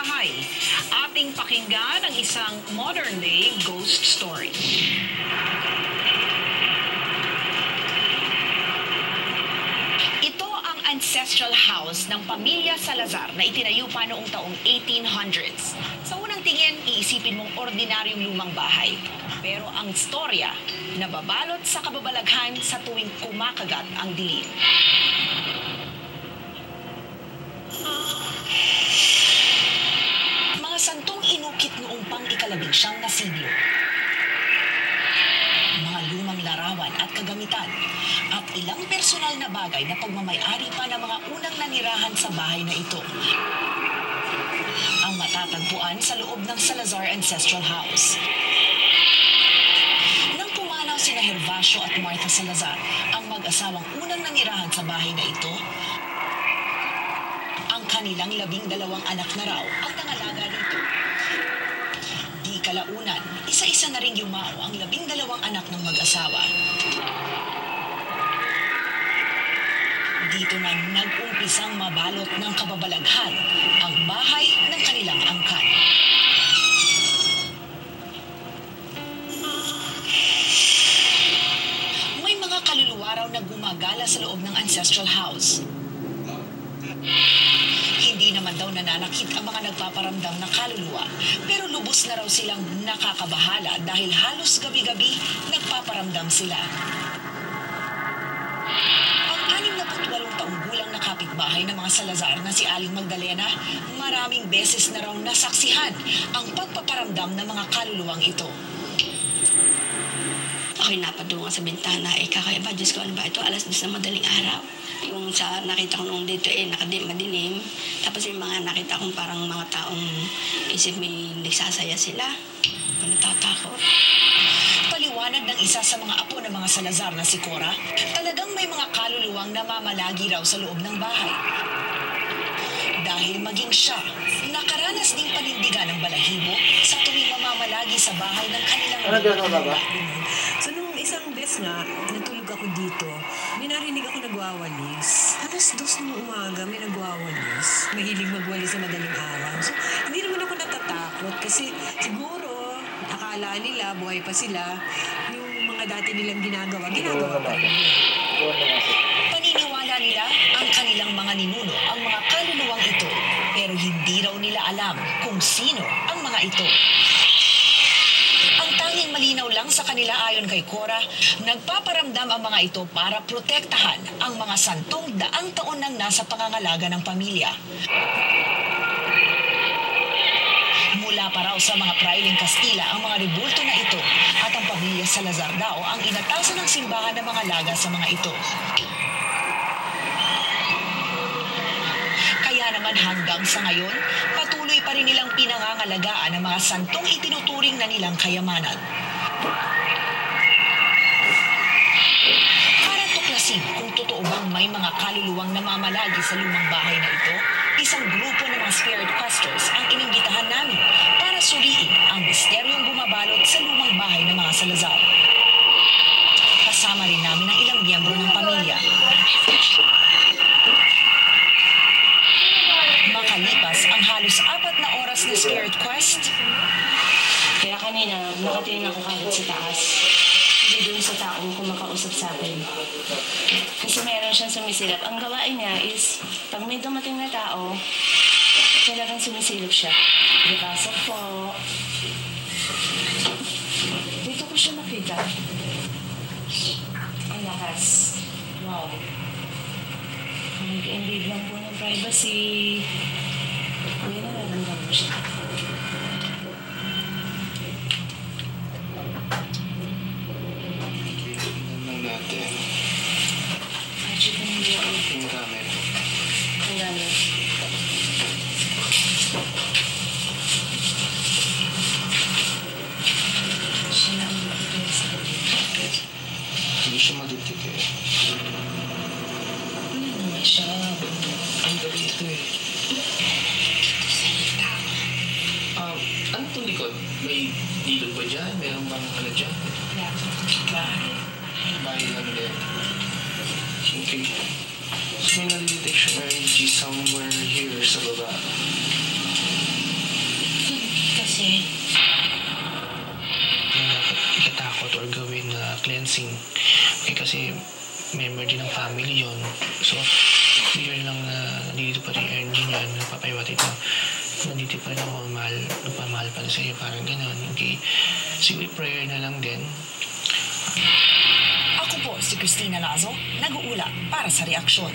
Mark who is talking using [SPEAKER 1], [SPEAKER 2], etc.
[SPEAKER 1] bahay. Ating pakinggan ang isang modern-day ghost story. Ito ang ancestral house ng pamilya Salazar na itinayo pa noong taong 1800s. Sa unang tingin, iisipin mong ordinaryong lumang bahay. Pero ang istorya, nababalot sa kababalaghan sa tuwing kumakagat ang dilim. Mga santong inukit noong pang-19 na siglo. Mga lumang larawan at kagamitan. At ilang personal na bagay na pagmamay-ari pa ng mga unang nanirahan sa bahay na ito. Ang matatagpuan sa loob ng Salazar Ancestral House. Nang pumanaw sina Gervasio at Martha Salazar, ang mag-asawang unang nanirahan sa bahay na ito, ang kanilang 12 anak na raw ang nangalaga dito. Di kalaunan, isa-isa na ring yumao ang 12 anak ng mag-asawa. Dito na nag-umpisang mabalot ng kababalaghan ang bahay ng kanilang angkan. May mga kaluluwa raw na gumagala sa loob ng ancestral house. Hindi naman daw nananakit ang mga nagpaparamdam na kaluluwa, pero lubos na raw silang nakakabahala dahil halos gabi-gabi nagpaparamdam sila. Ang 68 taong gulang na kapitbahay ng mga Salazar na si Aling Magdalena, maraming beses na raw nasaksihan ang pagpaparamdam ng mga kaluluwang ito.
[SPEAKER 2] Ako'y napadungan sa bintana, kakaiba, Diyos ko, ano ba ito? Alas 2 na madaling araw. Yung sa nakita ko noong dito, madilim. Tapos yung mga nakita kong parang mga taong isip may nagsasaya sila. Natatakot.
[SPEAKER 1] Paliwanag ng isa sa mga apo ng mga Salazar na si Cora, talagang may mga kaluluwang namamalagi raw sa loob ng bahay. Dahil maging siya, nakaranas ding panindigan ng balahibo sa tuwing mamamalagi sa bahay ng kanilang
[SPEAKER 3] ba?
[SPEAKER 4] So nung isang beses nga, natulog ako dito, may narinig ako nagwawalis. Alas 2 ng umaga, may nagwawalis. Mahilig magwalis sa madaling araw. So hindi naman ako natatakot kasi siguro akala nila, buhay pa sila, yung mga dati nilang ginagawa pa rin.
[SPEAKER 1] Paniniwala nila ang kanilang mga ninuno ang mga kaluluwang ito, pero hindi raw nila alam kung sino ang mga ito. Ang tanging malinaw lang sa kanila ayon kay Cora, nagpaparamdam ang mga ito para protektahan ang mga santong daang taon nang nasa pangangalaga ng pamilya. Mula pa raw sa mga prailing Kastila ang mga rebulto na ito at ang pamilya Salazar daw ang inatasan ng simbahan ng mga laga sa mga ito. Kaya naman hanggang sa ngayon, patuloy pa rin nilang pinangangalagaan ang mga santong itinuturing na nilang kayamanan. Para tuklasin kung totoo bang may mga kaluluwang namamalagi sa lumang bahay na ito, isang grupo ng mga spirit questers ang inimbitahan namin para suriin ang misteryong bumabalot sa lumang bahay ng mga Salazar. Kasama rin namin ang ilang miyembro ng pamilya. Makalipas ang halos 4 na oras na spirit quest,
[SPEAKER 2] Kaya kanina, nakatingin ako kahit sa taas. Hindi doon sa taong kumakausap sa akin. Kasi meron siyang sumisilap. Ang gawain niya is, pag may dumating na tao, talagang sumisilip siya. Dipasok po. Dito ko siya nakita. Ang lakas. Wow. Nag-invade lang po ng privacy. Hindi na nararamdaman mo siya.
[SPEAKER 3] Natin.
[SPEAKER 2] Magic na hindi ako.
[SPEAKER 3] Yung gamit.
[SPEAKER 2] Ang gamit. Siya na ang magiging sa akin.
[SPEAKER 3] Hindi siya madetect.
[SPEAKER 2] Ano naman siya?
[SPEAKER 3] Ang galing ito eh. Ano itong likod? May ilog ba dyan? Meron bang ano dyan?
[SPEAKER 2] Bahay.
[SPEAKER 3] Bahay lang din. Okay. So may nalilitect siya energy somewhere here sa baba.
[SPEAKER 2] kasi
[SPEAKER 3] na dapat ikatakot or gawin na cleansing. Kasi member din ng family yon. So, bigyan lang na nandito pa rin energy niya, nagpapayawat ito. Nandito pa rin ako, nagpamahal pa rin sa'yo, parang gano'n. Okay? Siguro prayer na lang din.
[SPEAKER 1] Ako po si Christina Lazo, nag-uula para sa reaksyon.